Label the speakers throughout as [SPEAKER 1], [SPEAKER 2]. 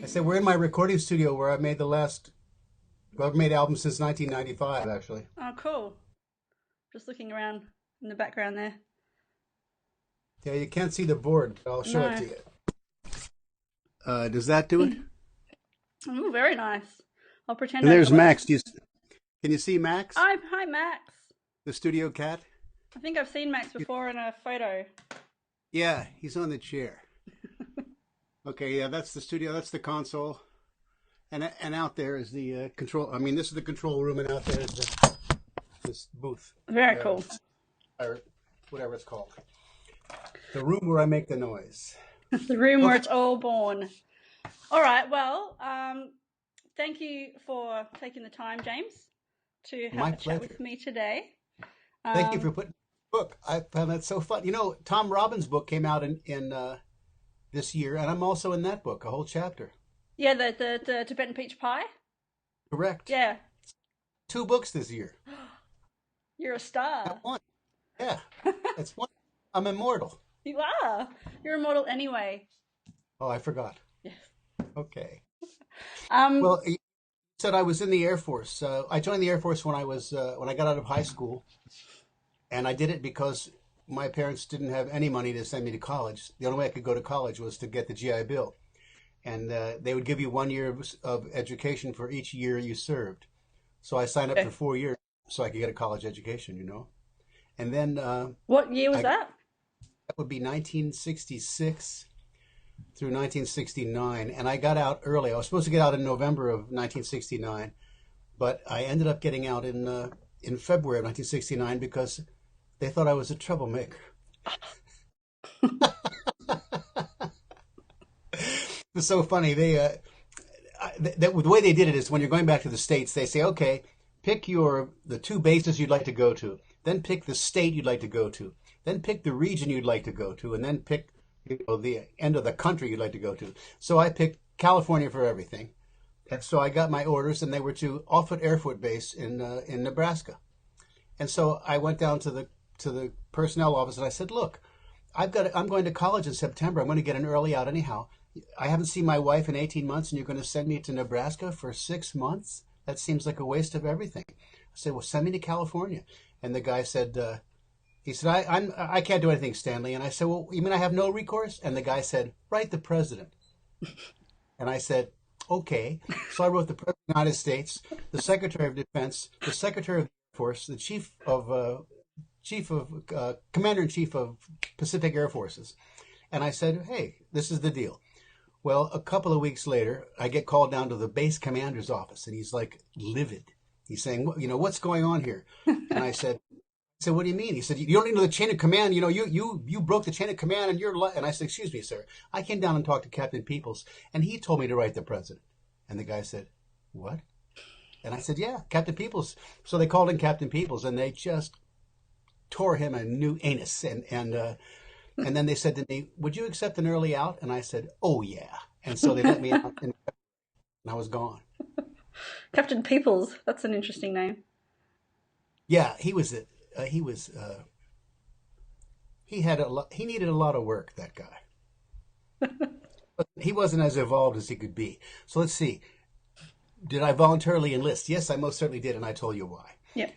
[SPEAKER 1] I said we're in my recording studio where I've made I've made albums since 1995, actually.
[SPEAKER 2] Oh, cool. Just looking around in the background there.
[SPEAKER 1] Yeah, you can't see the board, but I'll show it
[SPEAKER 2] No.
[SPEAKER 1] to you. Does that do it?
[SPEAKER 2] Oh, very nice. I'll pretend.
[SPEAKER 1] And there's
[SPEAKER 2] I
[SPEAKER 1] Max. Can you see Max?
[SPEAKER 2] Hi, Max.
[SPEAKER 1] The studio cat?
[SPEAKER 2] I think I've seen Max before in a photo.
[SPEAKER 1] Yeah, he's on the chair. Okay, yeah, that's the studio. That's the console. And out there is the control. I mean, this is the control room, and out there is this booth.
[SPEAKER 2] Very cool.
[SPEAKER 1] Or whatever it's called. The room where I make the noise.
[SPEAKER 2] The room where it's all born. All right, well, thank you for taking the time, James, to have a chat with me today.
[SPEAKER 1] Thank you for putting the book. I found that so fun. You know, Tom Robbins' book came out in this year, and I'm also in that book, a whole chapter.
[SPEAKER 2] Yeah, the Tibetan peach pie?
[SPEAKER 1] Correct.
[SPEAKER 2] Yeah.
[SPEAKER 1] 2 books this year.
[SPEAKER 2] You're a star.
[SPEAKER 1] Not one. Yeah, that's one. I'm immortal.
[SPEAKER 2] You are. You're immortal anyway.
[SPEAKER 1] Oh, I forgot.
[SPEAKER 2] Yes.
[SPEAKER 1] Okay. Well, you said I was in the Air Force. I joined the Air Force when I got out of high school, and I did it because my parents didn't have any money to send me to college. The only way I could go to college was to get the GI Bill, and they would give you 1 year of education for each year you served. So I signed up for 4 years so I could get a college education. You know, and then
[SPEAKER 2] what year was that?
[SPEAKER 1] That would be 1966 through 1969, and I got out early. I was supposed to get out in November of 1969, but I ended up getting out in February of 1969 because they thought I was a troublemaker. It's so funny. The way they did it is when you're going back to the States, they say, okay, pick the 2 bases you'd like to go to, then pick the state you'd like to go to, then pick the region you'd like to go to, and then pick the end of the country you'd like to go to. So I picked California for everything. And so I got my orders, and they were to Offutt Air Force Base in Nebraska. And so I went down to the personnel office, and I said, look, I'm going to college in September. I'm going to get an early out anyhow. I haven't seen my wife in 18 months, and you're going to send me to Nebraska for 6 months? That seems like a waste of everything. I said, well, send me to California. And the guy said, he said, I can't do anything, Stanley. And I said, well, you mean I have no recourse? And the guy said, write the president. And I said, okay. So I wrote the President of the United States, the Secretary of Defense, the Secretary of the Air Force, the Commander-in-Chief of Pacific Air Forces. And I said, hey, this is the deal. Well, a couple of weeks later, I get called down to the base commander's office, and he's like livid. He's saying, you know, what's going on here? And I said, what do you mean? He said, you don't even know the chain of command. You know, you broke the chain of command, and I said, excuse me, sir. I came down and talked to Captain Peoples, and he told me to write the president. And the guy said, what? And I said, yeah, Captain Peoples. So they called in Captain Peoples, and they just tore him a new anus. And then they said to me, would you accept an early out? And I said, oh, yeah. And so they let me out, and I was gone.
[SPEAKER 2] Captain Peoples. That's an interesting name.
[SPEAKER 1] Yeah, he needed a lot of work, that guy. But he wasn't as evolved as he could be. So let's see. Did I voluntarily enlist? Yes, I most certainly did, and I told you why.
[SPEAKER 2] Yeah.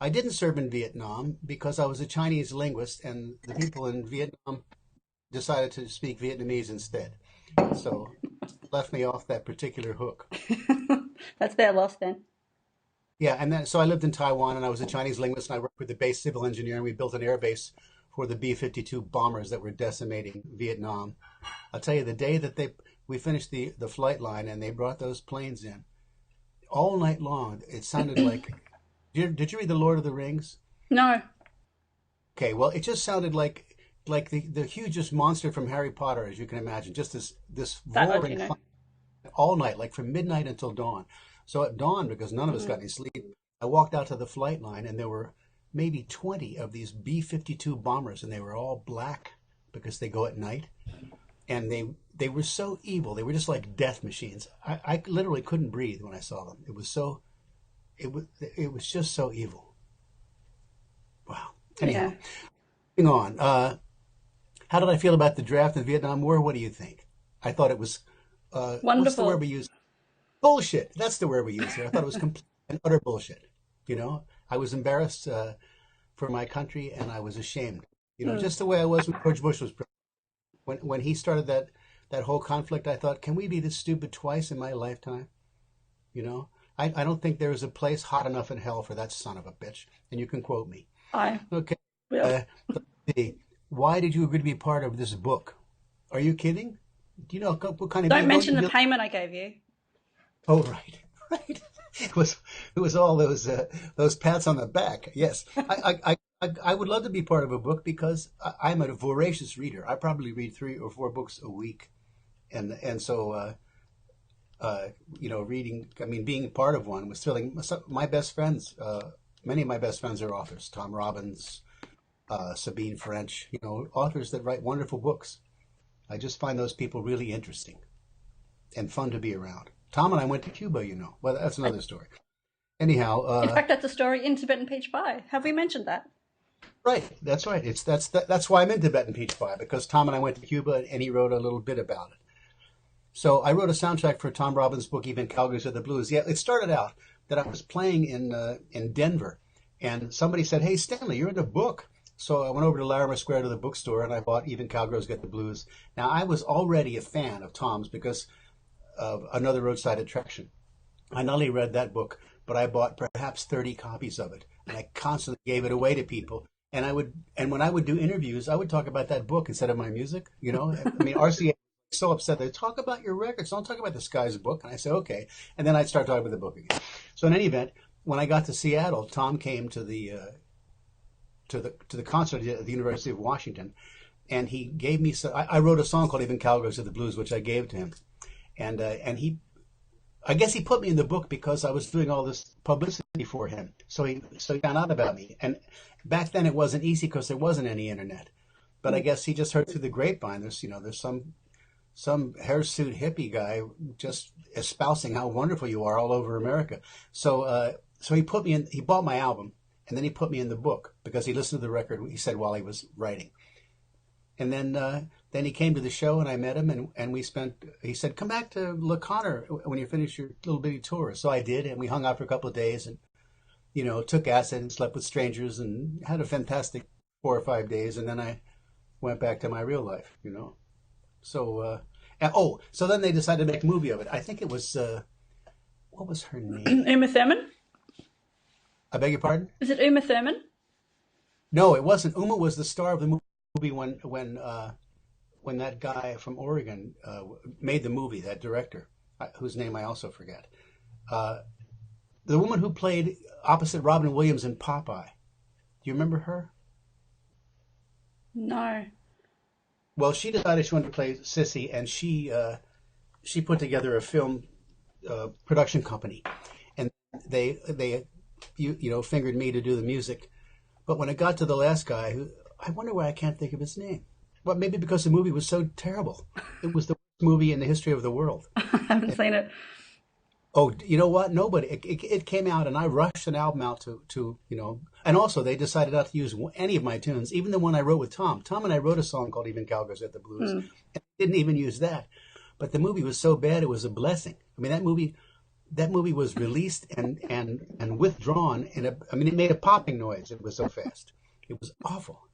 [SPEAKER 1] I didn't serve in Vietnam because I was a Chinese linguist, and the people in Vietnam decided to speak Vietnamese instead. So left me off that particular hook.
[SPEAKER 2] That's their loss then.
[SPEAKER 1] Yeah, and then so I lived in Taiwan, and I was a Chinese linguist, and I worked with the base civil engineer, and we built an air base for the B-52 bombers that were decimating Vietnam. I'll tell you, the day that we finished the flight line and they brought those planes in, all night long, it sounded like... Did you read The Lord of the Rings?
[SPEAKER 2] No.
[SPEAKER 1] Okay, well, it just sounded like the hugest monster from Harry Potter, as you can imagine, just this roaring fire all night, like from midnight until dawn. So at dawn, because none of us got any sleep, I walked out to the flight line, and there were maybe 20 of these B-52 bombers, and they were all black because they go at night. And they were so evil. They were just like death machines. I literally couldn't breathe when I saw them. It was just so evil. Wow. Anyhow, moving on. How did I feel about the draft and Vietnam War? What do you think? I thought it was, what's the word
[SPEAKER 2] Wonderful.
[SPEAKER 1] we use? Bullshit. That's the word we use here. I thought it was complete and utter bullshit. I was embarrassed for my country, and I was ashamed. Just the way I was when George Bush was president. When he started that whole conflict, I thought, can we be this stupid twice in my lifetime? I don't think there is a place hot enough in hell for that son of a bitch. And you can quote me. Okay.
[SPEAKER 2] Yep.
[SPEAKER 1] Let's see. Why did you agree to be part of this book? Are you kidding? Do you know what kind of?
[SPEAKER 2] Don't mention the payment I gave you.
[SPEAKER 1] Oh, right, right. It was all those pats on the back. Yes, I would love to be part of a book because I'm a voracious reader. I probably read 3 or 4 books a week, and so reading. I mean, being part of one was thrilling. My best friends, many of my best friends are authors. Tom Robbins, Sabine French. Authors that write wonderful books. I just find those people really interesting and fun to be around. Tom and I went to Cuba, Well, that's another story. Anyhow,
[SPEAKER 2] in fact, that's a story in Tibetan peach pie. Have we mentioned that?
[SPEAKER 1] Right, that's right. That's why I'm in Tibetan peach pie, because Tom and I went to Cuba, and he wrote a little bit about it. So I wrote a soundtrack for Tom Robbins' book, Even Cowgirls of the Blues. Yeah, it started out that I was playing in Denver, and somebody said, "Hey, Stanley, you're in the book." So I went over to Larimer Square to the bookstore, and I bought Even Cowgirls Get the Blues. Now, I was already a fan of Tom's because of Another Roadside Attraction. I not only read that book, but I bought perhaps 30 copies of it, and I constantly gave it away to people. And when I would do interviews, I would talk about that book instead of my music. I mean, RCA was so upset. They talk about your records, don't talk about this guy's book. And I said, okay. And then I'd start talking about the book again. So in any event, when I got to Seattle, Tom came to the concert at the University of Washington, and he gave me I wrote a song called Even Cowgirls of the Blues, which I gave to him. And he, I guess he put me in the book because I was doing all this publicity for him. So he found out about me. And back then it wasn't easy because there wasn't any internet. But I guess he just heard through the grapevine. There's some hirsute hippie guy just espousing how wonderful you are all over America. So he put me in. He bought my album, and then he put me in the book because he listened to the record. He said while he was writing. And then he came to the show, and I met him, and he said, come back to La Conner when you finish your little bitty tour. So I did, and we hung out for a couple of days and, took acid and slept with strangers and had a fantastic 4 or 5 days. And then I went back to my real life, So, so then they decided to make a movie of it. I think it was, what was her name?
[SPEAKER 2] Uma Thurman?
[SPEAKER 1] I beg your pardon?
[SPEAKER 2] Is it Uma Thurman?
[SPEAKER 1] No, it wasn't. Uma was the star of the movie when that guy from Oregon made the movie, that director, whose name I also forget. The woman who played opposite Robin Williams in Popeye. Do you remember her?
[SPEAKER 2] No.
[SPEAKER 1] Well, she decided she wanted to play Sissy, and she put together a film production company, and they fingered me to do the music. But when it got to the last guy, I wonder why I can't think of his name. Well, maybe because the movie was so terrible. It was the worst movie in the history of the world.
[SPEAKER 2] I haven't seen it.
[SPEAKER 1] Oh, you know what? Nobody. It came out, and I rushed an album out to. And also they decided not to use any of my tunes, even the one I wrote with Tom. Tom and I wrote a song called Even Cowgirls at the Blues, and didn't even use that. But the movie was so bad, it was a blessing. I mean, that movie was released and withdrawn it made a popping noise. It was so fast. It was awful.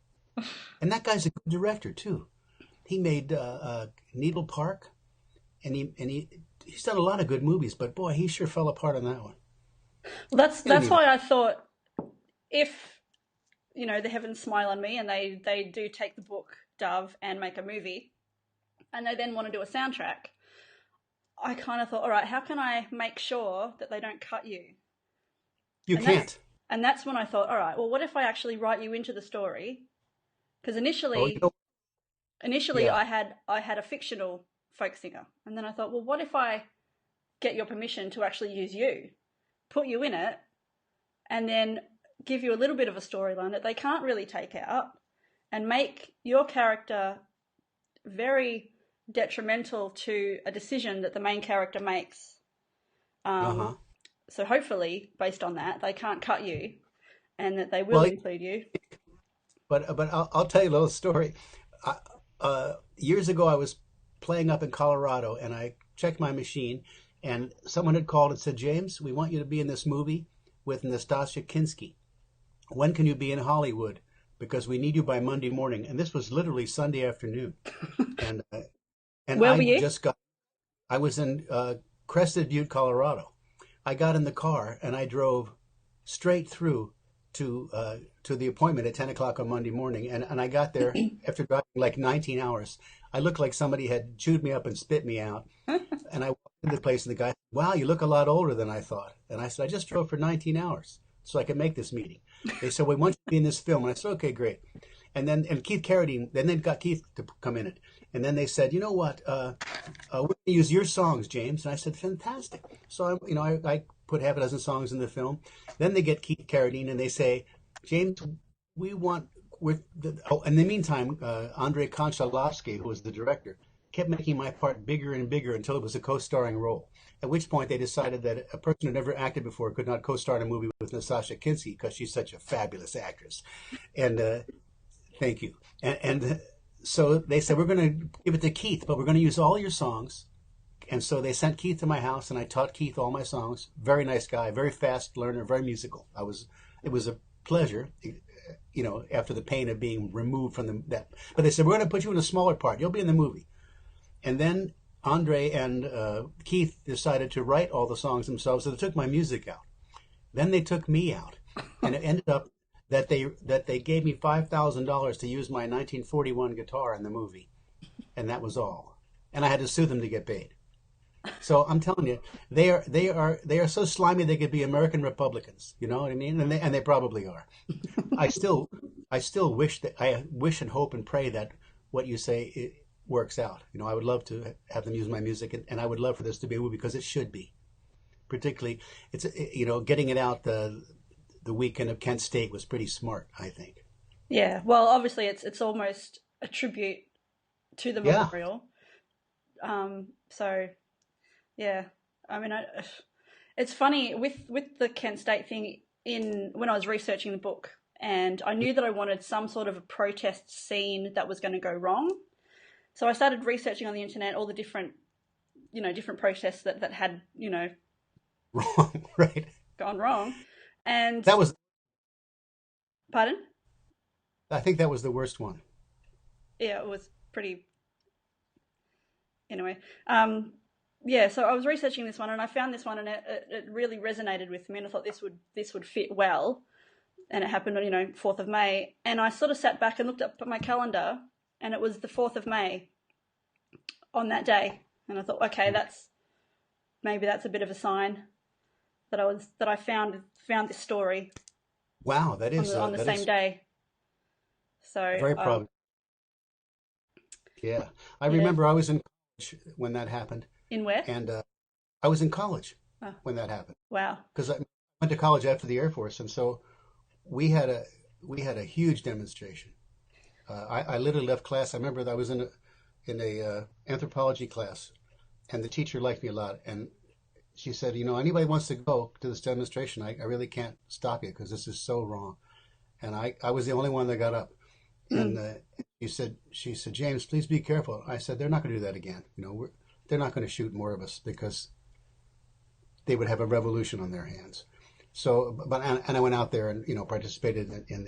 [SPEAKER 1] And that guy's a good director too. He made Needle Park, and he's done a lot of good movies. But boy, he sure fell apart on that one.
[SPEAKER 2] Well, that's why I thought if the heavens smile on me and they do take the book Dove and make a movie, and they then want to do a soundtrack, I kind of thought, all right, how can I make sure that they don't cut you?
[SPEAKER 1] You can't.
[SPEAKER 2] And that's when I thought, all right, well, what if I actually write you into the story? Because initially, I had a fictional folk singer, and then I thought, well, what if I get your permission to actually use you, put you in it, and then give you a little bit of a storyline that they can't really take out, and make your character very detrimental to a decision that the main character makes. So hopefully, based on that, they can't cut you, and that they will include you.
[SPEAKER 1] but I'll tell you a little story. I, years ago, I was playing up in Colorado, and I checked my machine, and someone had called and said, "James, we want you to be in this movie with Nastassja Kinski. When can you be in Hollywood? Because we need you by Monday morning." And this was literally Sunday afternoon, and and
[SPEAKER 2] Where were
[SPEAKER 1] I
[SPEAKER 2] you?
[SPEAKER 1] just got. I was in Crested Butte, Colorado. I got in the car and I drove straight through to the appointment at 10 o'clock on Monday morning. And I got there after driving like 19 hours. I looked like somebody had chewed me up and spit me out. And I walked into the place and the guy said, "Wow, you look a lot older than I thought." And I said, "I just drove for 19 hours so I could make this meeting." They said, "We want you to be in this film." And I said, "Okay, great." And Keith Carradine, then they got Keith to come in it. And then they said, "You know what? We're going to use your songs, James." And I said, "Fantastic." So I put half a dozen songs in the film. Then they get Keith Carradine and they say, "James, we want with the." Oh, in the meantime, Andrei Konchalovsky, who was the director, kept making my part bigger and bigger until it was a co-starring role. At which point they decided that a person who never acted before could not co-star in a movie with Nastassja Kinski because she's such a fabulous actress. And thank you. And so they said, "We're going to give it to Keith, but we're going to use all your songs." And so they sent Keith to my house, and I taught Keith all my songs. Very nice guy, very fast learner, very musical. It was a pleasure, after the pain of being removed from that. But they said, "We're going to put you in a smaller part. You'll be in the movie." And then Andre and Keith decided to write all the songs themselves, so they took my music out. Then they took me out, and it ended up that they gave me $5,000 to use my 1941 guitar in the movie, and that was all. And I had to sue them to get paid. So I'm telling you, they are so slimy they could be American Republicans. You know what I mean? And they probably are. I still wish and hope and pray that what you say it works out. I would love to have them use my music, and I would love for this to be a movie because it should be. Particularly, it's getting it out the weekend of Kent State was pretty smart, I think.
[SPEAKER 2] Yeah. Well, obviously, it's almost a tribute to the
[SPEAKER 1] Yeah.
[SPEAKER 2] memorial. So yeah, I mean, it's funny with the Kent State thing. When I was researching the book, and I knew that I wanted some sort of a protest scene that was going to go wrong. So I started researching on the internet all the different protests that had
[SPEAKER 1] Wrong, right?
[SPEAKER 2] gone wrong, and
[SPEAKER 1] That was,
[SPEAKER 2] pardon.
[SPEAKER 1] I think that was the worst one.
[SPEAKER 2] Yeah, it was pretty. Anyway, yeah. So I was researching this one, and I found this one, and it really resonated with me, and I thought this would fit well. And it happened on 4th of May, and I sort of sat back and looked up at my calendar, and it was the 4th of May on that day, and I thought, okay, maybe that's a bit of a sign that I found this story.
[SPEAKER 1] Wow, that is
[SPEAKER 2] on the same day. So
[SPEAKER 1] very probably. Yeah, I
[SPEAKER 2] yeah.
[SPEAKER 1] remember I was in college when that happened,
[SPEAKER 2] In where?
[SPEAKER 1] and I was in college
[SPEAKER 2] Oh,
[SPEAKER 1] when that happened
[SPEAKER 2] wow.
[SPEAKER 1] because I went to college after the Air Force, and so we had a huge demonstration. I literally left class. I remember that I was in a anthropology class, and the teacher liked me a lot, and she said, "Anybody wants to go to this demonstration, I really can't stop you because this is so wrong." And I was the only one that got up. And she said, "James, please be careful." I said, "They're not going to do that again. They're not going to shoot more of us because they would have a revolution on their hands." So, and I went out there and participated in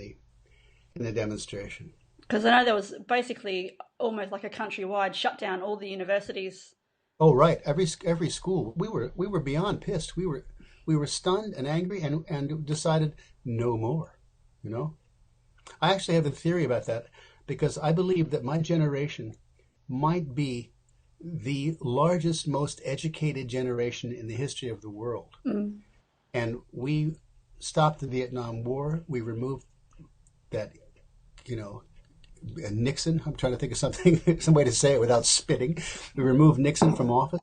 [SPEAKER 1] the demonstration.
[SPEAKER 2] Because I know there was basically almost like a countrywide shutdown. All the universities.
[SPEAKER 1] Oh, right. Every school. We were beyond pissed. We were stunned and angry and decided no more. I actually have a theory about that because I believe that my generation might be the largest, most educated generation in the history of the world.
[SPEAKER 2] Mm.
[SPEAKER 1] And we stopped the Vietnam War. We removed that, Nixon. I'm trying to think of some way to say it without spitting. We removed Nixon from office.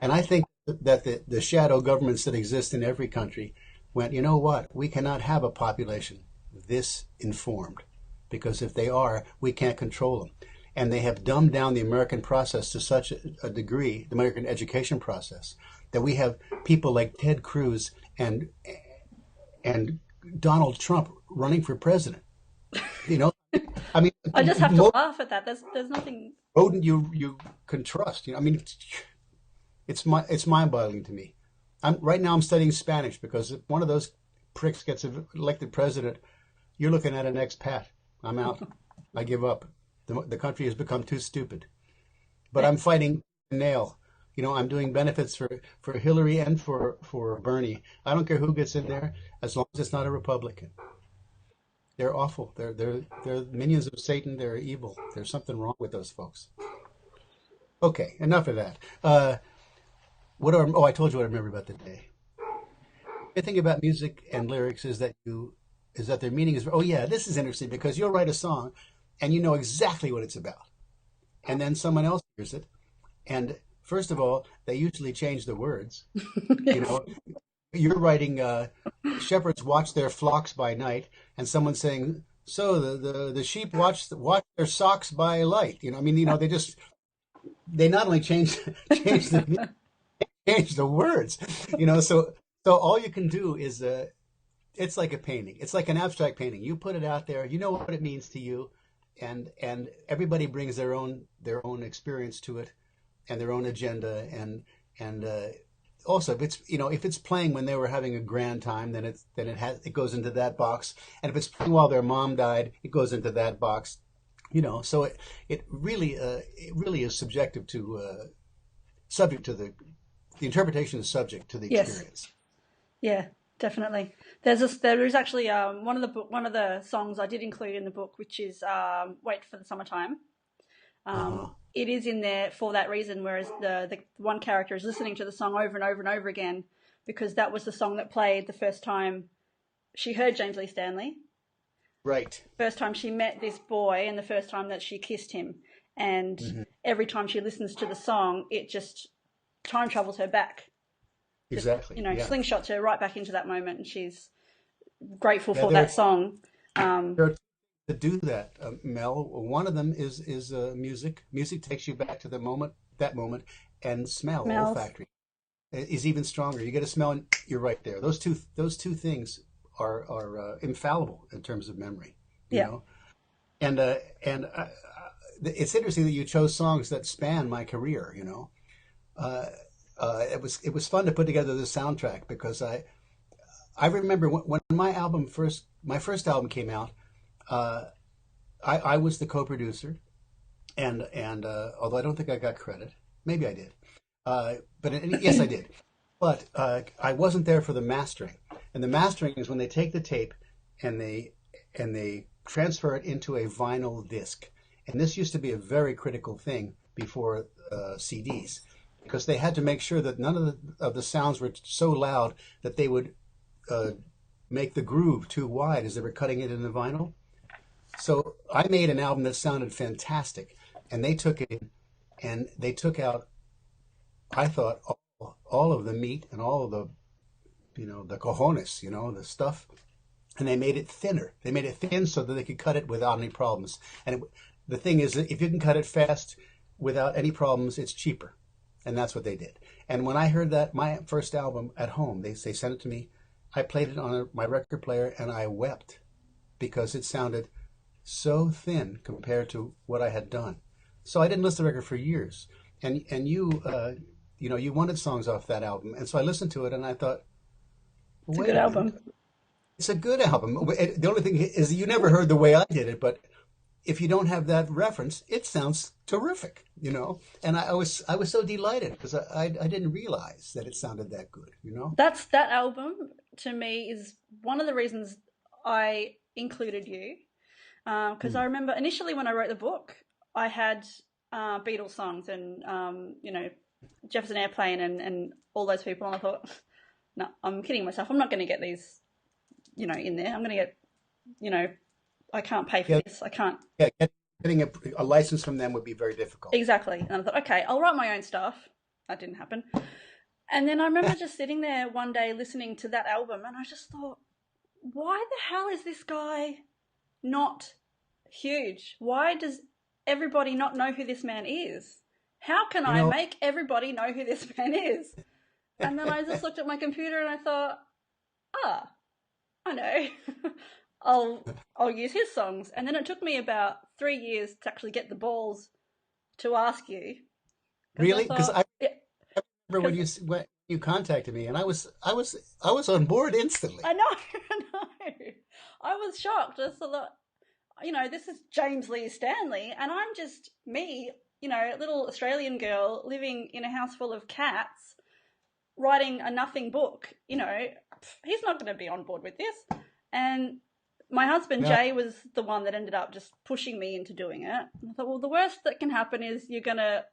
[SPEAKER 1] And I think that the shadow governments that exist in every country went, "You know what? We cannot have a population this informed because if they are, we can't control them." And they have dumbed down the American process to such a degree, the American education process, that we have people like Ted Cruz and Donald Trump running for president. I mean,
[SPEAKER 2] I just have to laugh at that. There's nothing.
[SPEAKER 1] Odin, you can trust. I mean, it's mind-boggling to me. Right now I'm studying Spanish because if one of those pricks gets elected president, you're looking at an expat. I'm out. I give up. The country has become too stupid. But I'm fighting nail. I'm doing benefits for Hillary and for Bernie. I don't care who gets in there as long as it's not a Republican. They're awful. They're minions of Satan. They're evil. There's something wrong with those folks. Okay, enough of that. I told you what I remember about the day. The thing about music and lyrics is that their meaning is. Oh yeah, this is interesting because you'll write a song, and you know exactly what it's about, and then someone else hears it, and first of all, they usually change the words. You're writing shepherds watch their flocks by night, and someone's saying, so the sheep watch their socks by light. They not only change the words, so all you can do is it's like a painting. It's like an abstract painting. You put it out there, you know what it means to you, and everybody brings their own experience to it and their own agenda, and also if it's playing when they were having a grand time, then it goes into that box, and if it's playing while their mom died, it goes into that box. So it really is subject to the interpretation is subject to the experience.
[SPEAKER 2] Yeah, definitely. There is actually one of the songs I did include in the book, which is "Wait for the Summertime." It is in there for that reason, whereas the one character is listening to the song over and over and over again because that was the song that played the first time she heard James Lee Stanley.
[SPEAKER 1] Right.
[SPEAKER 2] First time she met this boy and the first time that she kissed him. And every time she listens to the song, it just time travels her back.
[SPEAKER 1] Exactly.
[SPEAKER 2] Slingshots her right back into that moment, and she's grateful for that song.
[SPEAKER 1] To do that, Mel, one of them is music. Music takes you back to that moment, and smells. Olfactory is even stronger. You get a smell, and you're right there. Those two things are infallible in terms of memory. You know, and it's interesting that you chose songs that span my career. It was fun to put together the soundtrack because I remember when my first album came out. I was the co-producer, and although I don't think I got credit, maybe I did, but yes, I did. But I wasn't there for the mastering, and the mastering is when they take the tape and they transfer it into a vinyl disc, and this used to be a very critical thing before CDs, because they had to make sure that none of the sounds were so loud that they would make the groove too wide as they were cutting it in the vinyl. So I made an album that sounded fantastic, and they took it and they took out, I thought, all of the meat and all of the, the cojones, the stuff, and they made it thinner. They made it thin so that they could cut it without any problems. And the thing is, that if you can cut it fast without any problems, it's cheaper, and that's what they did. And when I heard that, my first album at home, they sent it to me. I played it on my record player, and I wept because it sounded so thin compared to what I had done. So I didn't listen to the record for years. And you you wanted songs off that album, and so I listened to it and I thought,
[SPEAKER 2] it's a good album.
[SPEAKER 1] It's a good album. The only thing is you never heard the way I did it, but if you don't have that reference, it sounds terrific, And I was so delighted because I didn't realize that it sounded that good,
[SPEAKER 2] That album to me is one of the reasons I included you. Because I remember initially when I wrote the book, I had Beatles songs and, Jefferson Airplane and all those people. And I thought, no, I'm kidding myself. I'm not going to get these, in there. I'm going to get, I can't pay for this. I can't.
[SPEAKER 1] Yeah, getting a license from them would be very difficult.
[SPEAKER 2] Exactly. And I thought, okay, I'll write my own stuff. That didn't happen. And then I remember just sitting there one day listening to that album, and I just thought, why the hell is this guy not huge? Why does everybody not know who this man is? How can I make everybody know who this man is? And then I just looked at my computer and I thought, I know. I'll I'll use his songs. And then it took me about 3 years to actually get the balls to ask you because I
[SPEAKER 1] Really? Because
[SPEAKER 2] thought,
[SPEAKER 1] I
[SPEAKER 2] yeah,
[SPEAKER 1] remember
[SPEAKER 2] because
[SPEAKER 1] when you contacted me, and I was on board instantly.
[SPEAKER 2] I know, I know, I was shocked. I thought, this is James Lee Stanley, and I'm just me, little Australian girl living in a house full of cats, writing a nothing book. He's not going to be on board with this. And my husband
[SPEAKER 1] No,
[SPEAKER 2] Jay was the one that ended up just pushing me into doing it. And I thought, well, the worst that can happen is you're going to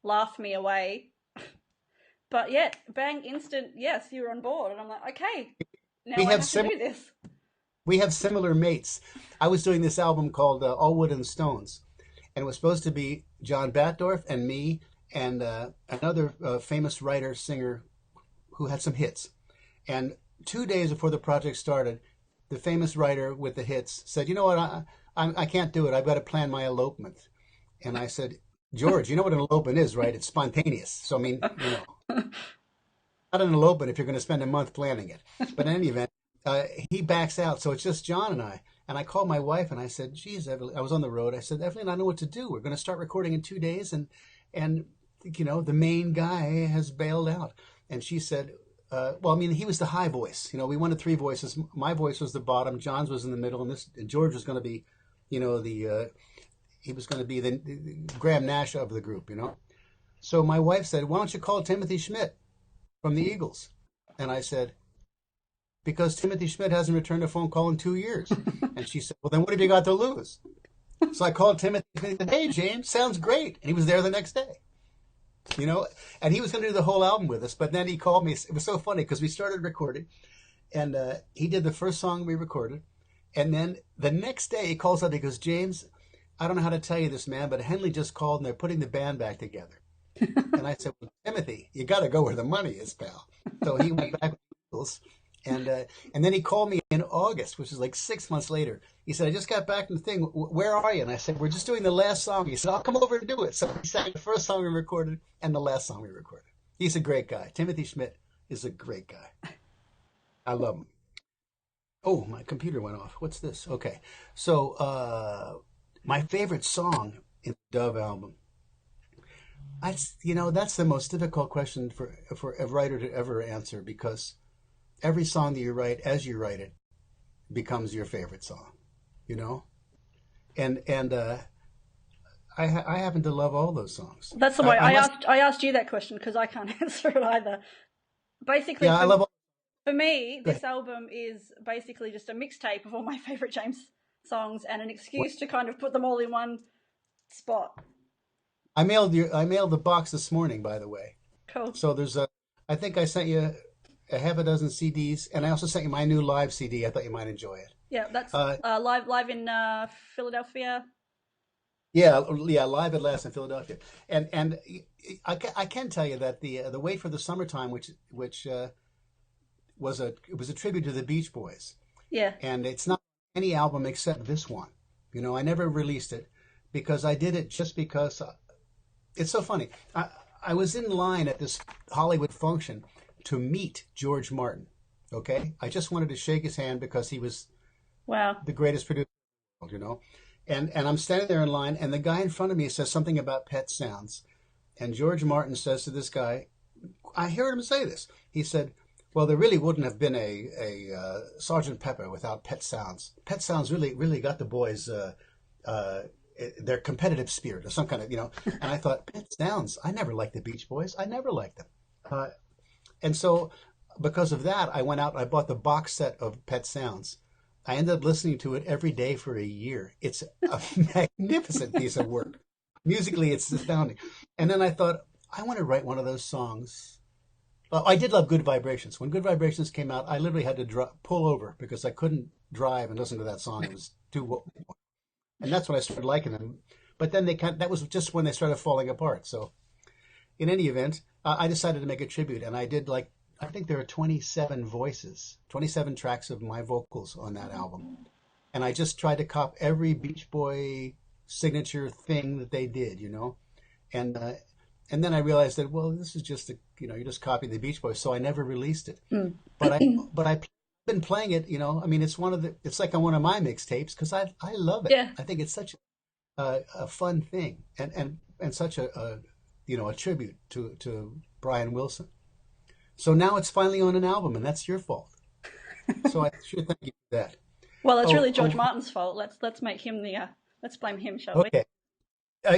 [SPEAKER 2] laugh me away. But yet, bang, instant, yes, you're on board. And I'm like, okay,
[SPEAKER 1] we
[SPEAKER 2] now I
[SPEAKER 1] have
[SPEAKER 2] have to
[SPEAKER 1] similar
[SPEAKER 2] do this.
[SPEAKER 1] we have similar mates. I was doing this album called All Wood and Stones, and it was supposed to be John Batdorf and me and another famous writer singer who had some hits. And 2 days before the project started, the famous writer with the hits said, "You know what? I can't do it. I've got to plan my elopement." And I said, "George, you know what an elopement is, right? It's spontaneous. So I mean, not an elopement if you're going to spend a month planning it." But in any event, he backs out. So it's just John and I. And I called my wife and I said, "Geez, Evelyn," I was on the road. I said, "Evelyn, I know what to do. We're going to start recording in 2 days, and the main guy has bailed out." And she said, "Well, I mean, he was the high voice. We wanted three voices. My voice was the bottom. John's was in the middle, and George was going to be, the he was going to be the Graham Nash of the group. So my wife said, "Why don't you call Timothy Schmidt from the Eagles?" And I said, "Because Timothy Schmidt hasn't returned a phone call in 2 years." And she said, "Well, then what have you got to lose?" So I called Timothy and said, "Hey, James, sounds great." And he was there the next day. And he was going to do the whole album with us. But then he called me. It was so funny because we started recording, and he did the first song we recorded. And then the next day he calls up. He goes, "James, I don't know how to tell you this, man, but Henley just called and they're putting the band back together." And I said, "Well, Timothy, you got to go where the money is, pal." So he went back with the Eagles. And then he called me in August, which is like 6 months later. He said, "I just got back from the thing. Where are you?" And I said, "We're just doing the last song." He said, "I'll come over and do it." So he sang the first song we recorded and the last song we recorded. He's a great guy. Timothy Schmidt is a great guy. I love him. Oh, my computer went off. What's this? Okay. So my favorite song in the Dove album. That's the most difficult question for a writer to ever answer because every song that you write, as you write it, becomes your favorite song, you know? And I happen to love all those songs.
[SPEAKER 2] That's the way I asked you that question because I can't answer it either. Basically,
[SPEAKER 1] Yeah, I love all.
[SPEAKER 2] for me,
[SPEAKER 1] Go
[SPEAKER 2] this
[SPEAKER 1] ahead.
[SPEAKER 2] album is basically just a mixtape of all my favorite James songs and an excuse to kind of put them all in one spot.
[SPEAKER 1] I mailed the box this morning, by the way.
[SPEAKER 2] Cool.
[SPEAKER 1] So I think I sent you a half a dozen CDs, and I also sent you my new live CD. I thought you might enjoy it.
[SPEAKER 2] Yeah, that's
[SPEAKER 1] Uh,
[SPEAKER 2] live in Philadelphia.
[SPEAKER 1] yeah, live at last in Philadelphia, and I can tell you that the Wait for the Summertime, which it was a tribute to the Beach Boys,
[SPEAKER 2] Yeah.
[SPEAKER 1] and it's not any album except this one. I never released it because I did it just because it's so funny. I was in line at this Hollywood function to meet George Martin. Okay, I just wanted to shake his hand because he was
[SPEAKER 2] Wow.
[SPEAKER 1] the greatest producer in the world. And I'm standing there in line, and the guy in front of me says something about Pet Sounds, and George Martin says to this guy, I heard him say this. He said, "Well, there really wouldn't have been a Sergeant Pepper without Pet Sounds. Pet Sounds really got the boys their competitive spirit or some kind of. And I thought, Pet Sounds. I never liked the Beach Boys. I never liked them. And so because of that, I went out and I bought the box set of Pet Sounds. I ended up listening to it every day for a year. It's a magnificent piece of work. Musically, it's astounding. And then I thought, I want to write one of those songs. Well, I did love Good Vibrations. When Good Vibrations came out, I literally had to pull over because I couldn't drive and listen to that song. It was too, and that's when I started liking them. But then that was just when they started falling apart. So in any event, I decided to make a tribute, and I did I think there are 27 voices, 27 tracks of my vocals on that album. And I just tried to cop every Beach Boy signature thing that they did. And and then I realized that, well, this is just you're just copying the Beach Boys, so I never released it.
[SPEAKER 2] Mm.
[SPEAKER 1] But I been playing it. I mean, it's like on one of my mixtapes because I love it.
[SPEAKER 2] Yeah.
[SPEAKER 1] I think it's such a fun thing and such a tribute to Brian Wilson. So now it's finally on an album, and that's your fault. So I should thank you for that.
[SPEAKER 2] Well, it's really George Martin's fault. Let's make him let's blame him, shall we?
[SPEAKER 1] Okay.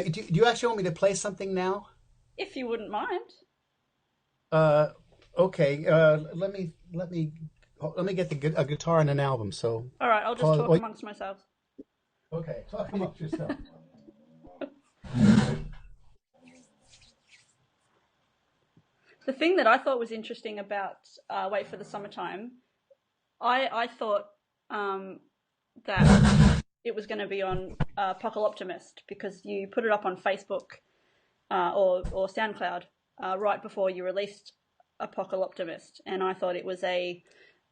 [SPEAKER 1] Do you actually want me to play something now?
[SPEAKER 2] If you wouldn't mind.
[SPEAKER 1] Okay. Let me get a guitar and an album. So.
[SPEAKER 2] All right, I'll just talk amongst myself.
[SPEAKER 1] Okay, talk amongst yourself.
[SPEAKER 2] The thing that I thought was interesting about Wait for the Summertime, I thought that it was going to be on Apocalyptimist because you put it up on Facebook or SoundCloud right before you released Apocalyptimist, and I thought it was a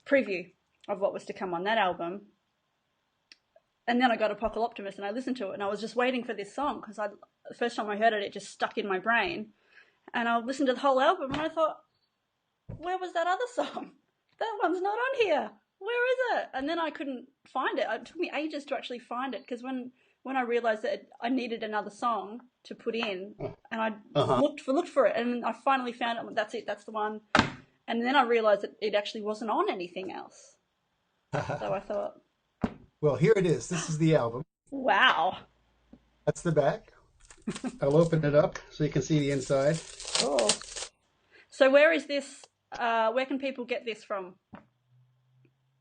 [SPEAKER 2] preview of what was to come on that album. And then I got Apocalyptimist and I listened to it, and I was just waiting for this song because the first time I heard it, it just stuck in my brain. And I listened to the whole album and I thought, where was that other song? That one's not on here. Where is it? And then I couldn't find it. It took me ages to actually find it because when I realized that I needed another song to put in, and I looked for it, and I finally found it. That's it. That's the one. And then I realized that it actually wasn't on anything else. So I thought,
[SPEAKER 1] well, here it is. This is the album.
[SPEAKER 2] Wow.
[SPEAKER 1] That's the back. I'll open it up so you can see the inside.
[SPEAKER 2] Oh. So where is this? Where can people get this from?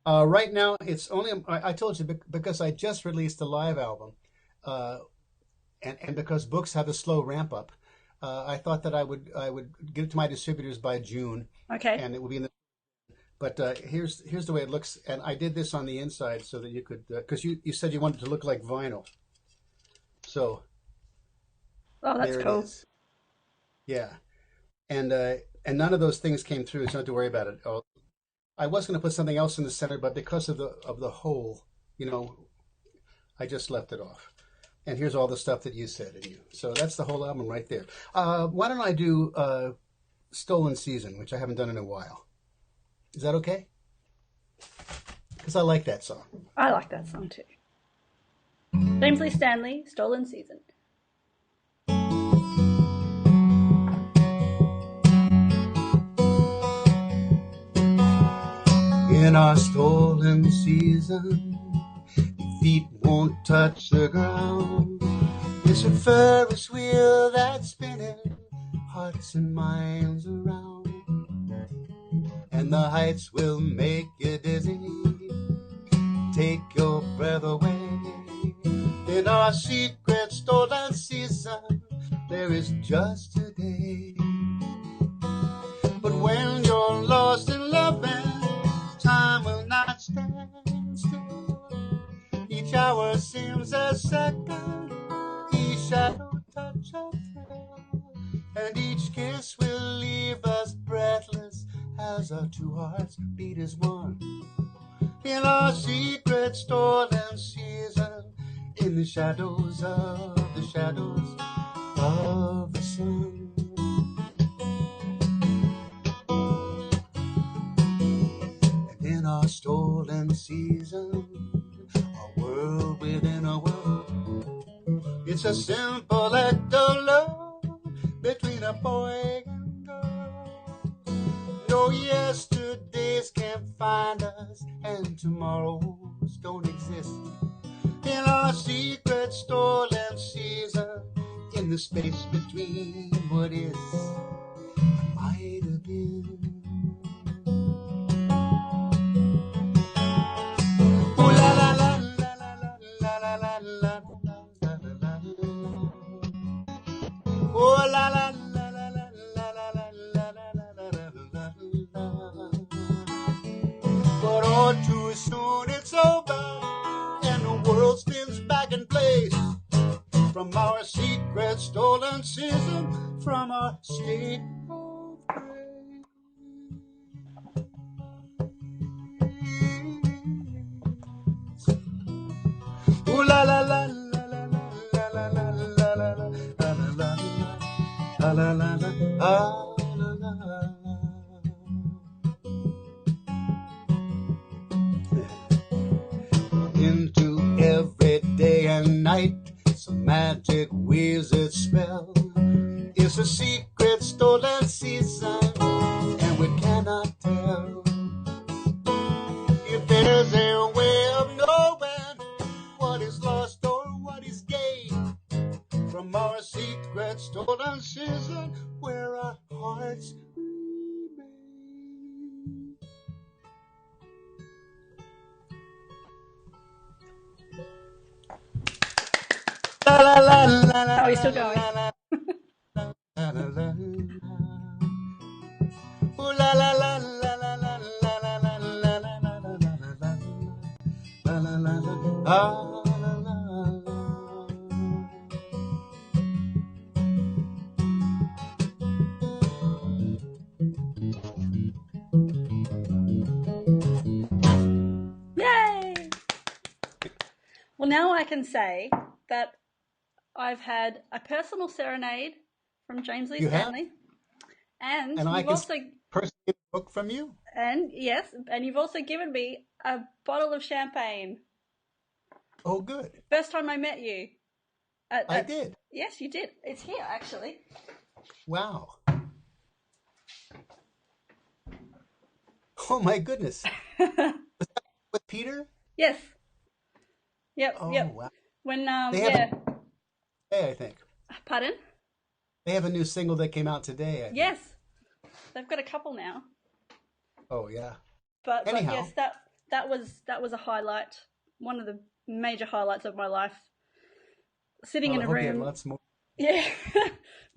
[SPEAKER 1] Right now, it's only, I told you, because I just released a live album, and because books have a slow ramp up, I thought that I would get it to my distributors by June.
[SPEAKER 2] Okay.
[SPEAKER 1] And it will be in the. But here's the way it looks, and I did this on the inside so that you could, because you said you wanted it to look like vinyl. So.
[SPEAKER 2] Oh, that's cool.
[SPEAKER 1] Yeah, and none of those things came through, so you don't have to worry about it. I was going to put something else in the center, but because of the hole, I just left it off. And here's all the stuff that you said, so that's the whole album right there. Why don't I do Stolen Season, which I haven't done in a while? Is that okay? Because I like that song.
[SPEAKER 2] I like that song too. James Lee Stanley, Stolen Season.
[SPEAKER 1] In our stolen season, your feet won't touch the ground. It's a Ferris wheel that's spinning hearts and minds around. And the heights will make you dizzy, take your breath away. In our secret stolen season, there is just a day. But when you're lost in loving, time will not stand still. Each hour seems a second, each shadow touch a thrill, and each kiss will leave us breathless as our two hearts beat as one. In our secret stolen season, in the shadows of the sun. In our stolen season, a world within a world. It's a simple act of love between a boy and girl. No yesterdays can find us, and tomorrows don't exist. In our secret stolen season, in the space between what is and might have been. But all too soon it's over, and the world spins back in place. From our secret stolen season, from our state of grace. Ooh la la la la la la la la la la la la la la.
[SPEAKER 2] Oh, he's still going. Yay! Well, now I can say that I've had a personal serenade from James Lee Stanley. And
[SPEAKER 1] I
[SPEAKER 2] you've
[SPEAKER 1] can
[SPEAKER 2] also
[SPEAKER 1] personally get a book from you.
[SPEAKER 2] And yes, and you've also given me a bottle of champagne.
[SPEAKER 1] Oh, good.
[SPEAKER 2] First time I met you.
[SPEAKER 1] I did.
[SPEAKER 2] Yes, you did. It's here, actually.
[SPEAKER 1] Wow. Oh my goodness. Was that with Peter?
[SPEAKER 2] Yes. Yep.
[SPEAKER 1] Oh,
[SPEAKER 2] yep.
[SPEAKER 1] wow.
[SPEAKER 2] When
[SPEAKER 1] they have I think.
[SPEAKER 2] Pardon?
[SPEAKER 1] They have a new single that came out today. I think.
[SPEAKER 2] Yes. They've got a couple now.
[SPEAKER 1] Oh yeah.
[SPEAKER 2] But
[SPEAKER 1] Anyhow.
[SPEAKER 2] But yes, that was a highlight. One of the major highlights of my life. Sitting in a room.
[SPEAKER 1] Lots more.
[SPEAKER 2] Yeah.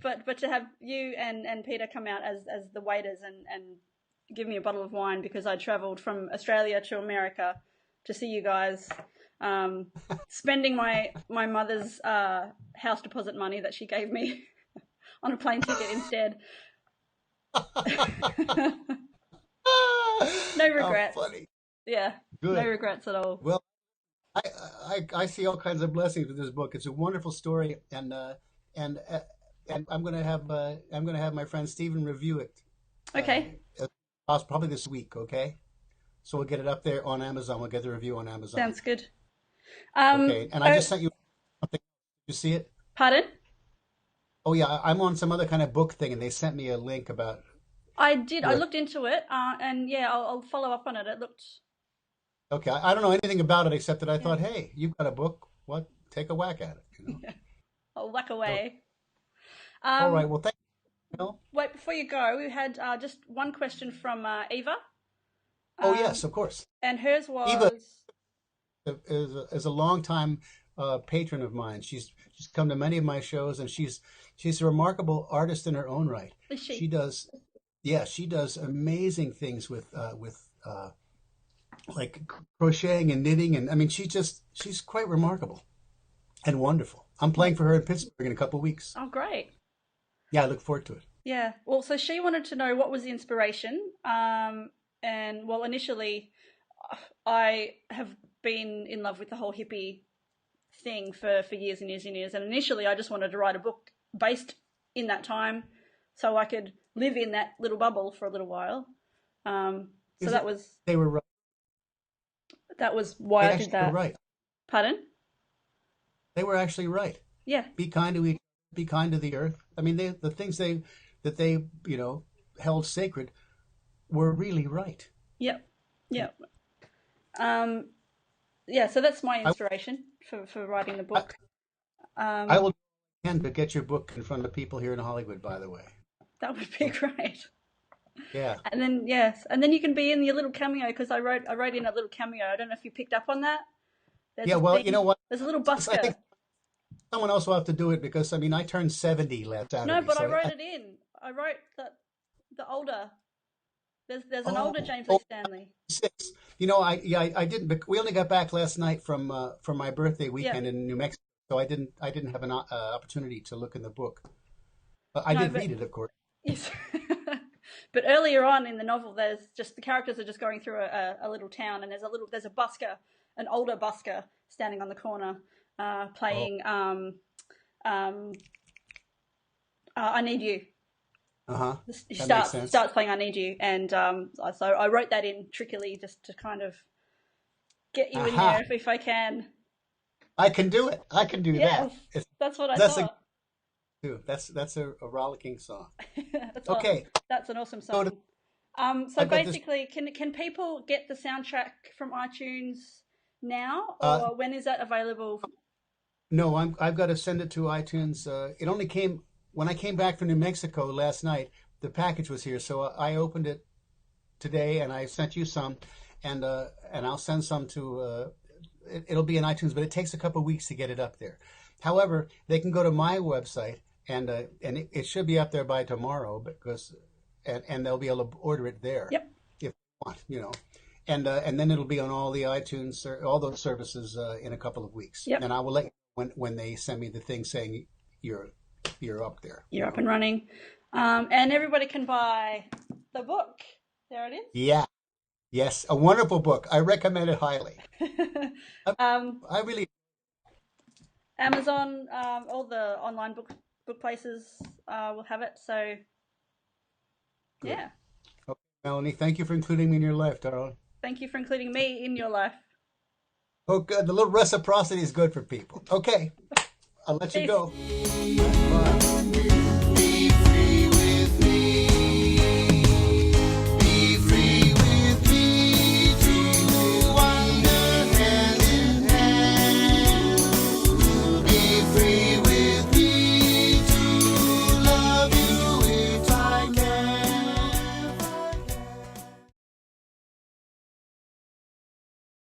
[SPEAKER 2] but to have you and Peter come out as the waiters and give me a bottle of wine because I travelled from Australia to America to see you guys, spending my mother's house deposit money that she gave me on a plane ticket instead. No regrets.
[SPEAKER 1] How funny.
[SPEAKER 2] Yeah,
[SPEAKER 1] good.
[SPEAKER 2] No regrets at all.
[SPEAKER 1] Well, I see all kinds of blessings with this book. It's a wonderful story, and I'm going to have my friend Stephen review it.
[SPEAKER 2] Okay.
[SPEAKER 1] Probably this week. Okay. So we'll get it up there on Amazon. We'll get the review on Amazon.
[SPEAKER 2] Sounds good.
[SPEAKER 1] Okay. And I just sent you something. Did you see it?
[SPEAKER 2] Pardon?
[SPEAKER 1] Oh yeah, I'm on some other kind of book thing, and they sent me a link about.
[SPEAKER 2] I did. I looked into it, and yeah, I'll follow up on it. It looked.
[SPEAKER 1] Okay, I don't know anything about it except that I thought, hey, you've got a book. What? Take a whack at it. You know?
[SPEAKER 2] Yeah. I'll whack away.
[SPEAKER 1] All right. Well, thank you.
[SPEAKER 2] Wait, before you go, we had just one question from Eva.
[SPEAKER 1] Oh yes, of course.
[SPEAKER 2] And hers was.
[SPEAKER 1] Eva is a longtime patron of mine. She's come to many of my shows, and she's a remarkable artist in her own right.
[SPEAKER 2] Is she?
[SPEAKER 1] She does amazing things with like crocheting and knitting, and I mean she's quite remarkable and wonderful. I'm playing for her in Pittsburgh in a couple of weeks.
[SPEAKER 2] Oh, great.
[SPEAKER 1] Yeah, I look forward to it.
[SPEAKER 2] Yeah. Well, so she wanted to know what was the inspiration. And well, initially I have been in love with the whole hippie thing for years and years and years. And initially I just wanted to write a book based in that time so I could live in that little bubble for a little while.
[SPEAKER 1] They were right.
[SPEAKER 2] That was why I did that.
[SPEAKER 1] Right.
[SPEAKER 2] Pardon?
[SPEAKER 1] They were actually right.
[SPEAKER 2] Yeah.
[SPEAKER 1] Be kind to each other, be kind to the earth. I mean, the things that they held sacred were really right.
[SPEAKER 2] Yep. Yep. Yeah, so that's my inspiration for writing the book.
[SPEAKER 1] I will to get your book in front of people here in Hollywood, by the way.
[SPEAKER 2] That would be great.
[SPEAKER 1] Yeah.
[SPEAKER 2] And then you can be in your little cameo because I wrote in a little cameo. I don't know if you picked up on that.
[SPEAKER 1] You know what?
[SPEAKER 2] There's a little busker.
[SPEAKER 1] I think someone else will have to do it because I mean I turned 70 last Saturday.
[SPEAKER 2] No, but I wrote it in. I wrote the older. There's an older James Lee Stanley.
[SPEAKER 1] 6. You know, I didn't. We only got back last night from my birthday weekend in New Mexico, so I didn't have an opportunity to look in the book. But I did read it, of course.
[SPEAKER 2] Yes. But earlier on in the novel, there's just the characters are just going through a little town, and there's a busker, an older busker, standing on the corner, playing "I Need You." He starts playing "I Need You," and so I wrote that in trickily just to kind of get you in there if I can.
[SPEAKER 1] I can do it. I can do that.
[SPEAKER 2] That's what I thought.
[SPEAKER 1] That's a rollicking song.
[SPEAKER 2] That's
[SPEAKER 1] okay,
[SPEAKER 2] that's an awesome song. So basically, can people get the soundtrack from iTunes now, or when is that available?
[SPEAKER 1] No, I've got to send it to iTunes. It only came when I came back from New Mexico last night. The package was here, so I opened it today, and I sent you some, and I'll send some to. It'll be in iTunes, but it takes a couple of weeks to get it up there. However, they can go to my website, and it should be up there by tomorrow, because and they'll be able to order it there.
[SPEAKER 2] Yep.
[SPEAKER 1] If they want, and then it'll be on all the iTunes, all those services in a couple of weeks.
[SPEAKER 2] Yep.
[SPEAKER 1] And I will let you know when they send me the thing saying you're up there.
[SPEAKER 2] You're up and running, and everybody can buy the book. There it is.
[SPEAKER 1] Yeah. Yes, a wonderful book. I recommend it highly. I really.
[SPEAKER 2] Amazon, all the online book places will have it. So, yeah.
[SPEAKER 1] Okay, Melanie, thank you for including me in your life, darling.
[SPEAKER 2] Thank you for including me in your life.
[SPEAKER 1] Oh, good. The little reciprocity is good for people. Okay, I'll let you go.